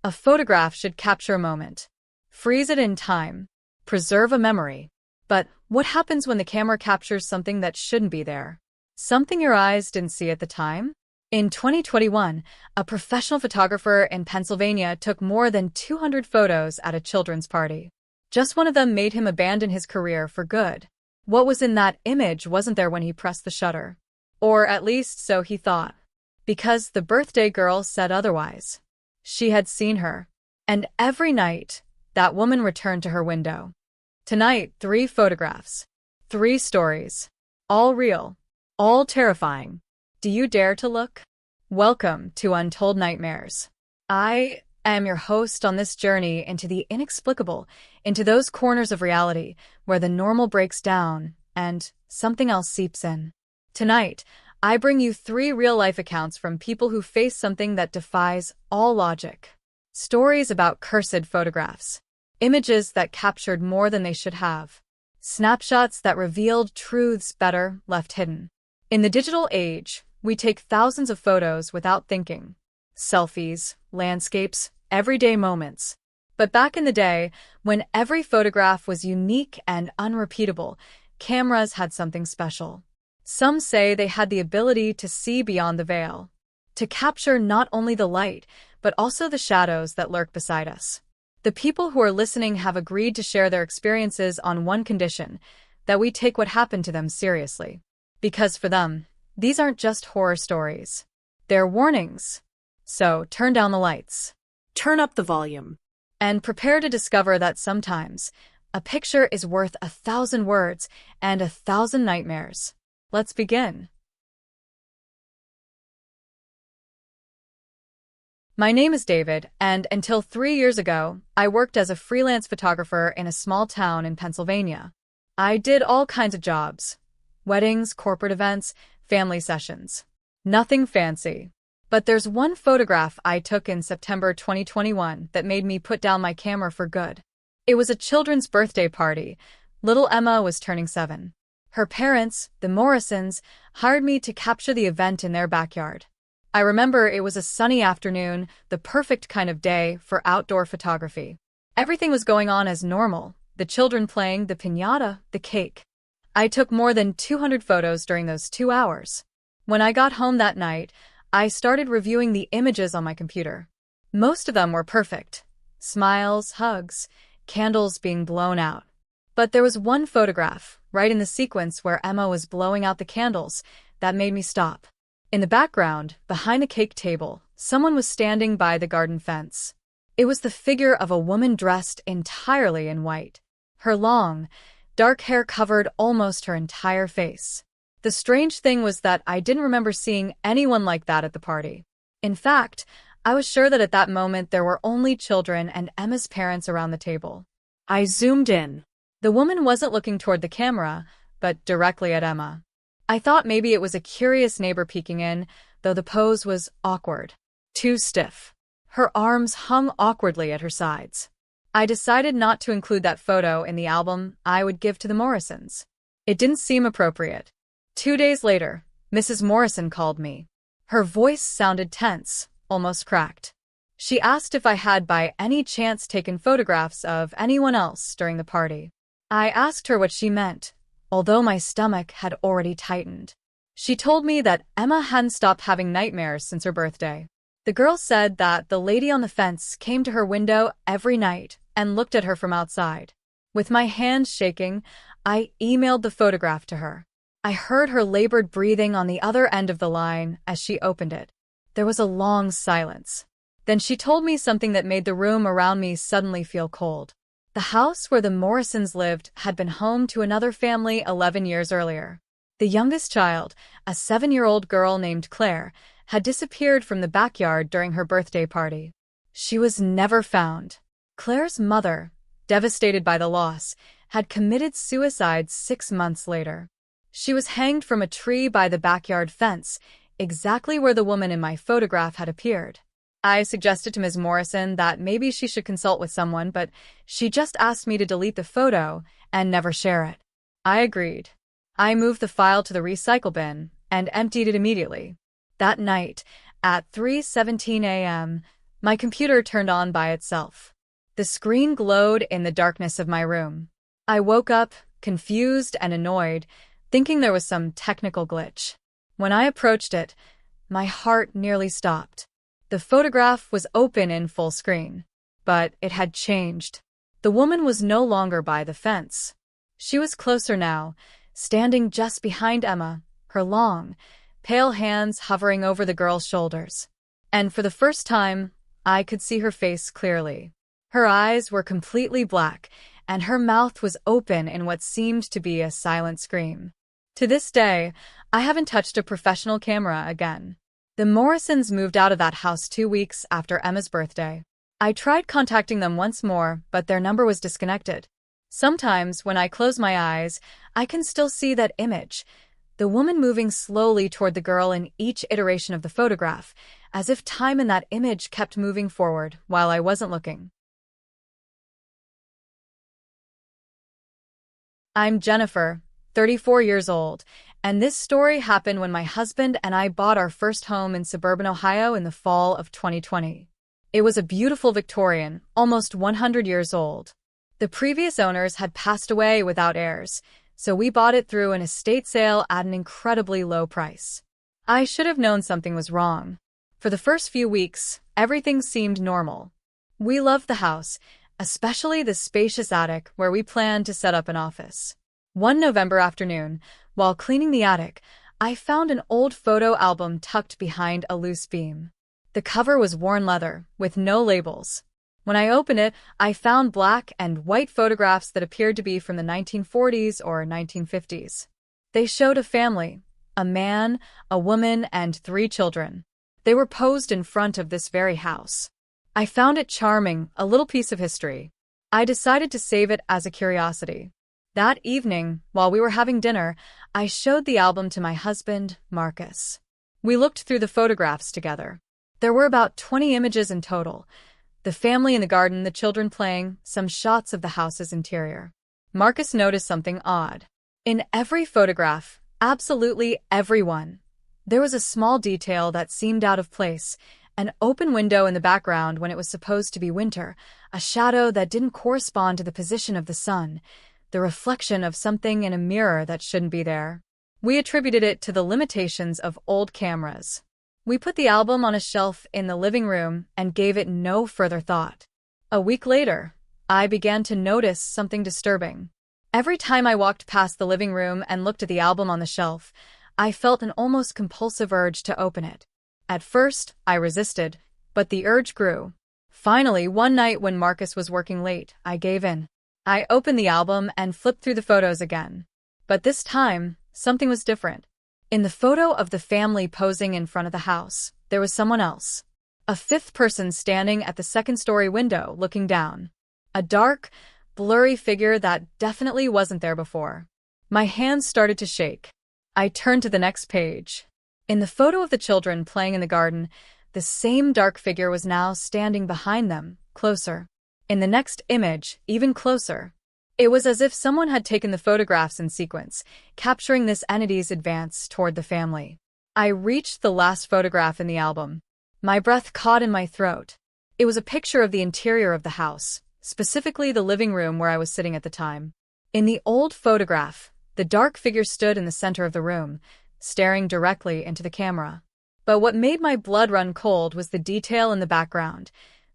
A photograph should capture a moment, freeze it in time, preserve a memory. But what happens when the camera captures something that shouldn't be there? Something your eyes didn't see at the time? In 2021, a professional photographer in Pennsylvania took more than 200 photos at a children's party. Just one of them made him abandon his career for good. What was in that image wasn't there when he pressed the shutter. Or at least so he thought. Because the birthday girl said otherwise. She had seen her. And every night, that woman returned to her window. Tonight, 3 photographs. 3 stories. All real. All terrifying. Do you dare to look? Welcome to Untold Nightmares. I am your host on this journey into the inexplicable, into those corners of reality where the normal breaks down and something else seeps in. Tonight, I bring you 3 real-life accounts from people who face something that defies all logic. Stories about cursed photographs. Images that captured more than they should have. Snapshots that revealed truths better left hidden. In the digital age, we take thousands of photos without thinking. Selfies, landscapes, everyday moments. But back in the day, when every photograph was unique and unrepeatable, cameras had something special. Some say they had the ability to see beyond the veil, to capture not only the light, but also the shadows that lurk beside us. The people who are listening have agreed to share their experiences on one condition, that we take what happened to them seriously. Because for them, these aren't just horror stories. They're warnings. So turn down the lights. Turn up the volume. And prepare to discover that sometimes, a picture is worth 1,000 words and 1,000 nightmares. Let's begin. My name is David, and until 3 years ago, I worked as a freelance photographer in a small town in Pennsylvania. I did all kinds of jobs. Weddings, corporate events, family sessions. Nothing fancy. But there's one photograph I took in September 2021 that made me put down my camera for good. It was a children's birthday party. Little Emma was turning 7. Her parents, the Morrisons, hired me to capture the event in their backyard. I remember it was a sunny afternoon, the perfect kind of day for outdoor photography. Everything was going on as normal, the children playing, the piñata, the cake. I took more than 200 photos during those 2 hours. When I got home that night, I started reviewing the images on my computer. Most of them were perfect. Smiles, hugs, candles being blown out. But there was one photograph, right in the sequence where Emma was blowing out the candles, that made me stop. In the background, behind a cake table, someone was standing by the garden fence. It was the figure of a woman dressed entirely in white. Her long, dark hair covered almost her entire face. The strange thing was that I didn't remember seeing anyone like that at the party. In fact, I was sure that at that moment there were only children and Emma's parents around the table. I zoomed in. The woman wasn't looking toward the camera, but directly at Emma. I thought maybe it was a curious neighbor peeking in, though the pose was awkward. Too stiff. Her arms hung awkwardly at her sides. I decided not to include that photo in the album I would give to the Morrisons. It didn't seem appropriate. 2 days later, Mrs. Morrison called me. Her voice sounded tense, almost cracked. She asked if I had by any chance taken photographs of anyone else during the party. I asked her what she meant, although my stomach had already tightened. She told me that Emma hadn't stopped having nightmares since her birthday. The girl said that the lady on the fence came to her window every night and looked at her from outside. With my hands shaking, I emailed the photograph to her. I heard her labored breathing on the other end of the line as she opened it. There was a long silence. Then she told me something that made the room around me suddenly feel cold. The house where the Morrisons lived had been home to another family 11 years earlier. The youngest child, a 7-year-old girl named Claire, had disappeared from the backyard during her birthday party. She was never found. Claire's mother, devastated by the loss, had committed suicide 6 months later. She was hanged from a tree by the backyard fence, exactly where the woman in my photograph had appeared. I suggested to Ms. Morrison that maybe she should consult with someone, but she just asked me to delete the photo and never share it. I agreed. I moved the file to the recycle bin and emptied it immediately. That night, at 3:17 a.m., My computer turned on by itself. The screen glowed in the darkness of my room. I woke up, confused and annoyed, thinking there was some technical glitch. When I approached it, my heart nearly stopped. The photograph was open in full screen, but it had changed. The woman was no longer by the fence. She was closer now, standing just behind Emma, her long, pale hands hovering over the girl's shoulders. And for the first time, I could see her face clearly. Her eyes were completely black, and her mouth was open in what seemed to be a silent scream. To this day, I haven't touched a professional camera again. The Morrisons moved out of that house 2 weeks after Emma's birthday. I tried contacting them once more, but their number was disconnected. Sometimes, when I close my eyes, I can still see that image, the woman moving slowly toward the girl in each iteration of the photograph, as if time in that image kept moving forward while I wasn't looking. I'm Jennifer, 34 years old, and this story happened when my husband and I bought our first home in suburban Ohio in the fall of 2020. It was a beautiful Victorian, almost 100 years old. The previous owners had passed away without heirs, so we bought it through an estate sale at an incredibly low price. I should have known something was wrong. For the first few weeks, everything seemed normal. We loved the house, especially the spacious attic where we planned to set up an office. One November afternoon, while cleaning the attic, I found an old photo album tucked behind a loose beam. The cover was worn leather, with no labels. When I opened it, I found black and white photographs that appeared to be from the 1940s or 1950s. They showed a family, a man, a woman, and 3 children. They were posed in front of this very house. I found it charming, a little piece of history. I decided to save it as a curiosity. That evening, while we were having dinner, I showed the album to my husband, Marcus. We looked through the photographs together. There were about 20 images in total. The family in the garden, the children playing, some shots of the house's interior. Marcus noticed something odd. In every photograph, absolutely everyone, there was a small detail that seemed out of place. An open window in the background when it was supposed to be winter, a shadow that didn't correspond to the position of the sun, the reflection of something in a mirror that shouldn't be there. We attributed it to the limitations of old cameras. We put the album on a shelf in the living room and gave it no further thought. A week later, I began to notice something disturbing. Every time I walked past the living room and looked at the album on the shelf, I felt an almost compulsive urge to open it. At first, I resisted, but the urge grew. Finally, one night when Marcus was working late, I gave in. I opened the album and flipped through the photos again. But this time, something was different. In the photo of the family posing in front of the house, there was someone else. A 5th person standing at the 2nd-story window looking down. A dark, blurry figure that definitely wasn't there before. My hands started to shake. I turned to the next page. In the photo of the children playing in the garden, the same dark figure was now standing behind them, closer. In the next image, even closer. It was as if someone had taken the photographs in sequence, capturing this entity's advance toward the family. I reached the last photograph in the album. My breath caught in my throat. It was a picture of the interior of the house, specifically the living room where I was sitting at the time. In the old photograph, the dark figure stood in the center of the room, staring directly into the camera. But what made my blood run cold was the detail in the background.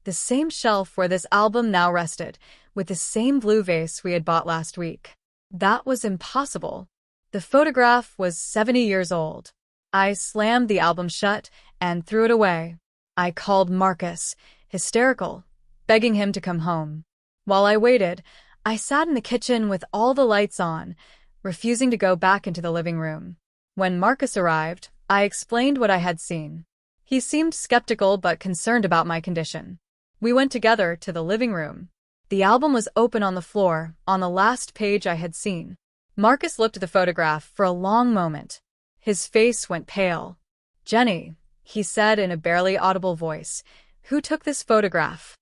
The same shelf where this album now rested, with the same blue vase we had bought last week. That was impossible. The photograph was 70 years old. I slammed the album shut and threw it away. I called Marcus, hysterical, begging him to come home. While I waited, I sat in the kitchen with all the lights on, refusing to go back into the living room. When Marcus arrived, I explained what I had seen. He seemed skeptical but concerned about my condition. We went together to the living room. The album was open on the floor, on the last page I had seen. Marcus looked at the photograph for a long moment. His face went pale. "Jenny," he said in a barely audible voice, "who took this photograph?"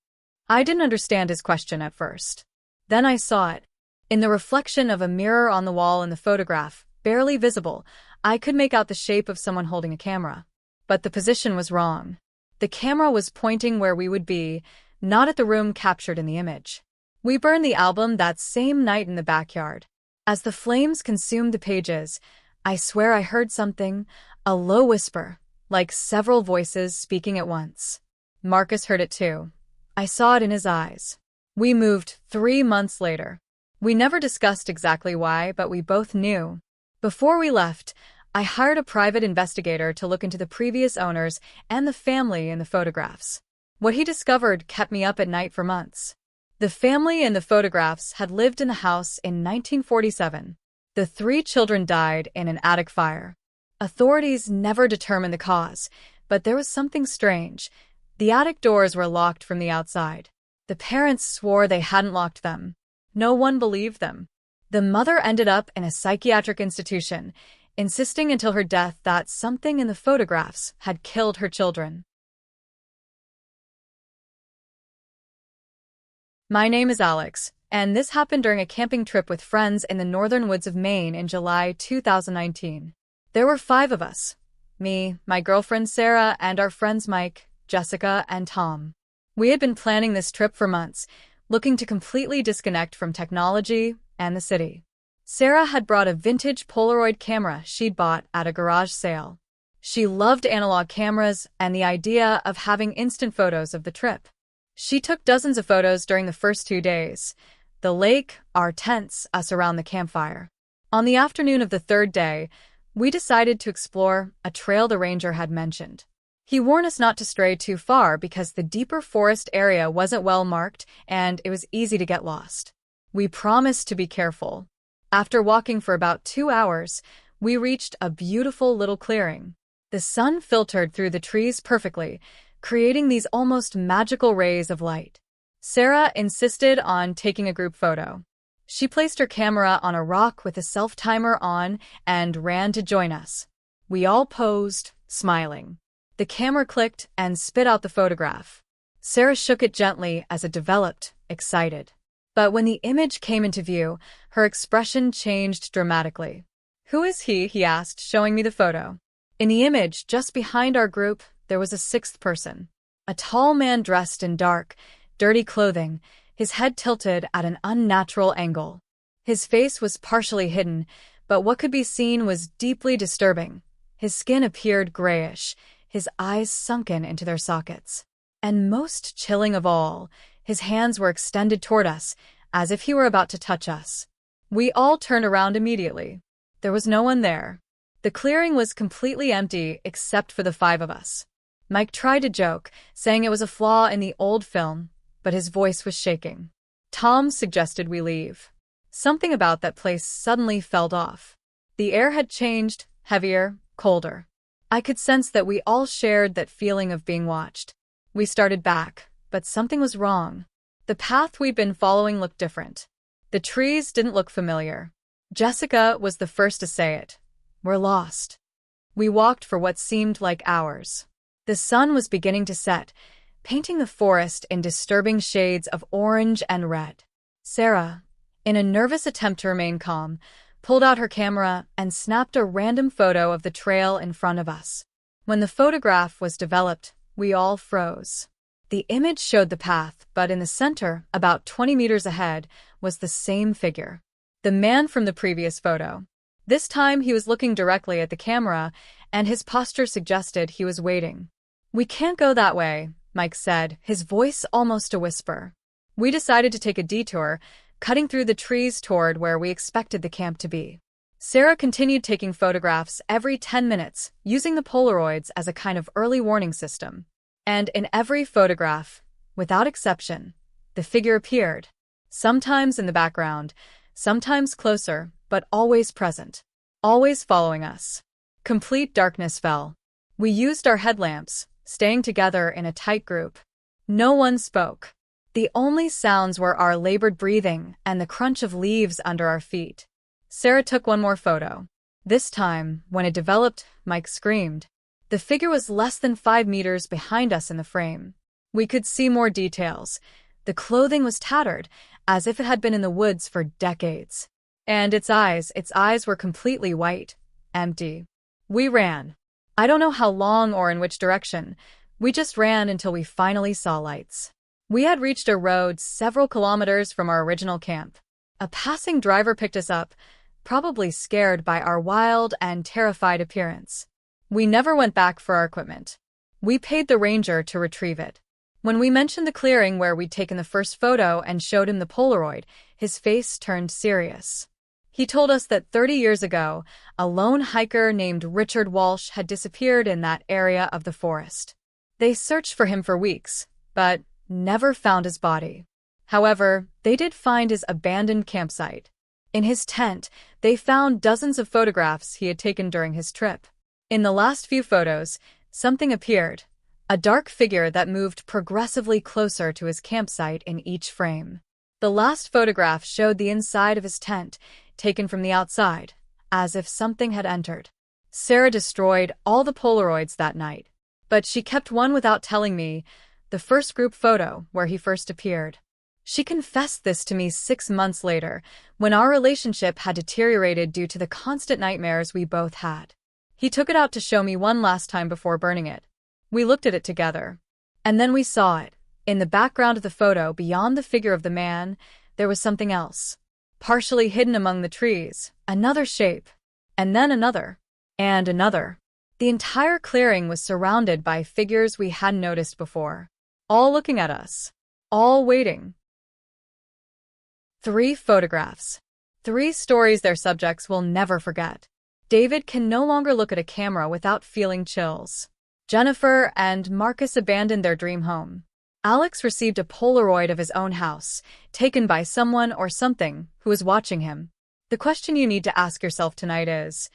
I didn't understand his question at first. Then I saw it. In the reflection of a mirror on the wall in the photograph, barely visible, I could make out the shape of someone holding a camera. But the position was wrong. The camera was pointing where we would be, not at the room captured in the image. We burned the album that same night in the backyard. As the flames consumed the pages, I swear I heard something, a low whisper, like several voices speaking at once. Marcus heard it too. I saw it in his eyes. We moved 3 months later. We never discussed exactly why, but we both knew. Before we left, I hired a private investigator to look into the previous owners and the family in the photographs. What he discovered kept me up at night for months. The family in the photographs had lived in the house in 1947. The 3 children died in an attic fire. Authorities never determined the cause, but there was something strange. The attic doors were locked from the outside. The parents swore they hadn't locked them. No one believed them. The mother ended up in a psychiatric institution, insisting until her death that something in the photographs had killed her children. My name is Alex, and this happened during a camping trip with friends in the northern woods of Maine in July 2019. There were 5 of us. Me, my girlfriend Sarah, and our friends Mike, Jessica, and Tom. We had been planning this trip for months, looking to completely disconnect from technology and the city. Sarah had brought a vintage Polaroid camera she'd bought at a garage sale. She loved analog cameras and the idea of having instant photos of the trip. She took dozens of photos during the first 2 days. The lake, our tents, us around the campfire. On the afternoon of the 3rd day, we decided to explore a trail the ranger had mentioned. He warned us not to stray too far because the deeper forest area wasn't well marked and it was easy to get lost. We promised to be careful. After walking for about 2 hours, we reached a beautiful little clearing. The sun filtered through the trees perfectly, creating these almost magical rays of light. Sarah insisted on taking a group photo. She placed her camera on a rock with a self-timer on and ran to join us. We all posed, smiling. The camera clicked and spit out the photograph. Sarah shook it gently as it developed, excited. But when the image came into view, her expression changed dramatically. "Who is he?" he asked, showing me the photo. In the image, just behind our group, there was a 6th person. A tall man dressed in dark, dirty clothing, his head tilted at an unnatural angle. His face was partially hidden, but what could be seen was deeply disturbing. His skin appeared grayish, his eyes sunken into their sockets. And most chilling of all, his hands were extended toward us, as if he were about to touch us. We all turned around immediately. There was no one there. The clearing was completely empty except for the 5 of us. Mike tried to joke, saying it was a flaw in the old film, but his voice was shaking. Tom suggested we leave. Something about that place suddenly felt off. The air had changed, heavier, colder. I could sense that we all shared that feeling of being watched. We started back, but something was wrong. The path we'd been following looked different. The trees didn't look familiar. Jessica was the first to say it. "We're lost." We walked for what seemed like hours. The sun was beginning to set, painting the forest in disturbing shades of orange and red. Sarah, in a nervous attempt to remain calm, pulled out her camera and snapped a random photo of the trail in front of us. When the photograph was developed, we all froze. The image showed the path, but in the center, about 20 meters ahead, was the same figure. The man from the previous photo. This time he was looking directly at the camera, and his posture suggested he was waiting. "We can't go that way," Mike said, his voice almost a whisper. We decided to take a detour, cutting through the trees toward where we expected the camp to be. Sarah continued taking photographs every 10 minutes, using the Polaroids as a kind of early warning system. And in every photograph, without exception, the figure appeared. Sometimes in the background, sometimes closer, but always present. Always following us. Complete darkness fell. We used our headlamps, staying together in a tight group. No one spoke. The only sounds were our labored breathing and the crunch of leaves under our feet. Sarah took one more photo. This time, when it developed, Mike screamed. The figure was less than 5 meters behind us in the frame. We could see more details. The clothing was tattered, as if it had been in the woods for decades. And its eyes were completely white, empty. We ran. I don't know how long or in which direction, We just ran until we finally saw lights. We had reached a road several kilometers from our original camp. A passing driver picked us up, probably scared by our wild and terrified appearance. We never went back for our equipment. We paid the ranger to retrieve it. When we mentioned the clearing where we'd taken the first photo and showed him the Polaroid, his face turned serious. He told us that 30 years ago, a lone hiker named Richard Walsh had disappeared in that area of the forest. They searched for him for weeks, but never found his body. However, they did find his abandoned campsite. In his tent, they found dozens of photographs he had taken during his trip. In the last few photos, something appeared, a dark figure that moved progressively closer to his campsite in each frame. The last photograph showed the inside of his tent, taken from the outside, as if something had entered. Sarah destroyed all the Polaroids that night, but she kept one without telling me, the first group photo where he first appeared. She confessed this to me 6 months later, when our relationship had deteriorated due to the constant nightmares we both had. He took it out to show me one last time before burning it. We looked at it together. And then we saw it. In the background of the photo, beyond the figure of the man, there was something else. Partially hidden among the trees, another shape. And then another. And another. The entire clearing was surrounded by figures we hadn't noticed before. All looking at us. All waiting. 3 photographs. 3 stories their subjects will never forget. David can no longer look at a camera without feeling chills. Jennifer and Marcus abandoned their dream home. Alex received a Polaroid of his own house, taken by someone or something who was watching him. The question you need to ask yourself tonight is,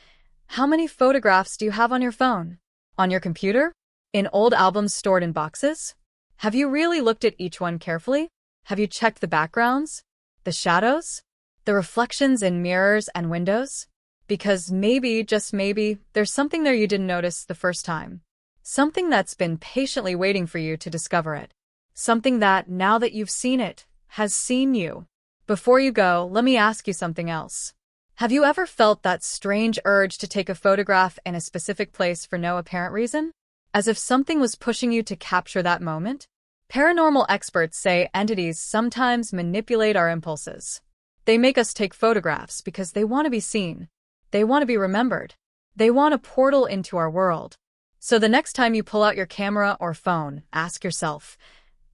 how many photographs do you have on your phone? On your computer? In old albums stored in boxes? Have you really looked at each one carefully? Have you checked the backgrounds? The shadows? The reflections in mirrors and windows? Because maybe, just maybe, there's something there you didn't notice the first time. Something that's been patiently waiting for you to discover it. Something that, now that you've seen it, has seen you. Before you go, let me ask you something else. Have you ever felt that strange urge to take a photograph in a specific place for no apparent reason? As if something was pushing you to capture that moment? Paranormal experts say entities sometimes manipulate our impulses. They make us take photographs because they want to be seen. They want to be remembered. They want a portal into our world. So the next time you pull out your camera or phone, ask yourself,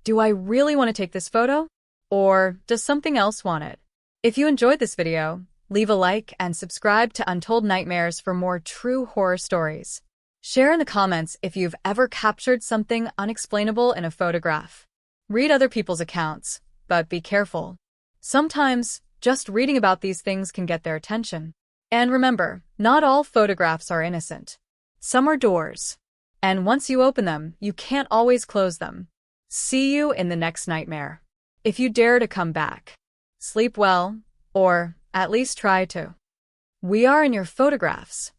do I really want to take this photo? Or does something else want it? If you enjoyed this video, leave a like and subscribe to Untold Nightmares for more true horror stories. Share in the comments if you've ever captured something unexplainable in a photograph. Read other people's accounts, but be careful. Sometimes, just reading about these things can get their attention. And remember, not all photographs are innocent. Some are doors. And once you open them, you can't always close them. See you in the next nightmare. If you dare to come back. Sleep well, or at least try to. We are in your photographs.